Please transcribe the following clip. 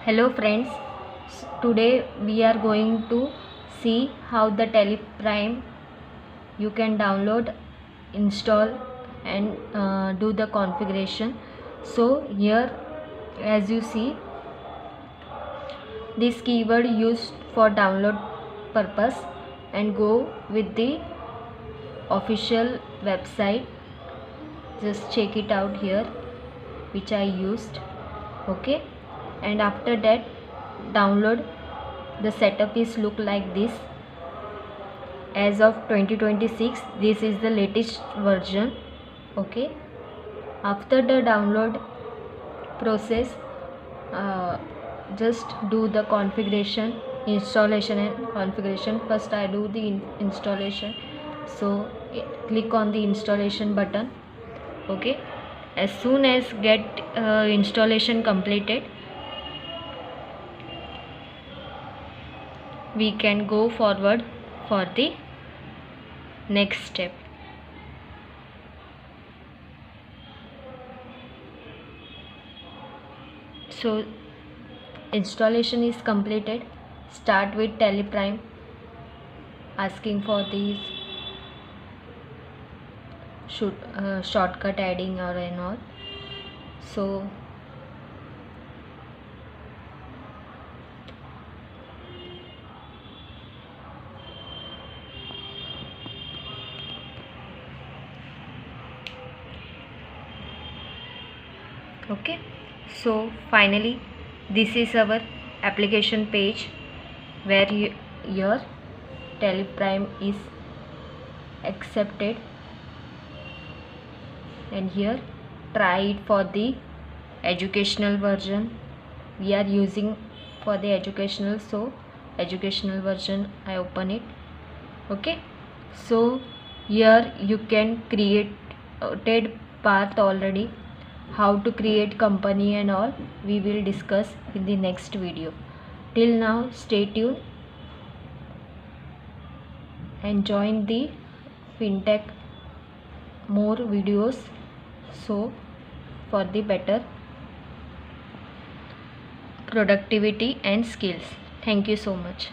Hello friends, today we are going to see how the Teleprime you can download, install and do the configuration. So here as you see, this keyword used for download purpose and go with the official website. Just check it out here which I used. Okay, and after that download. The setup is look like this. As of 2026 this is the latest version. Okay, after the download process, just do the configuration, installation and configuration. First I do the installation, so click on the installation button. Okay, as soon as get installation completed, we can go forward for the next step. So installation is completed. Start with Teleprime, asking for these shortcut adding or and all. So okay, so finally this is our application page where your Teleprime is accepted, and here try it for the educational version. We are using for the educational, so educational version I open it. Okay, so here you can create path already. How to create company and all we will discuss in the next video. Till now stay tuned and join the fintech more videos, so for the better productivity and skills. Thank you so much.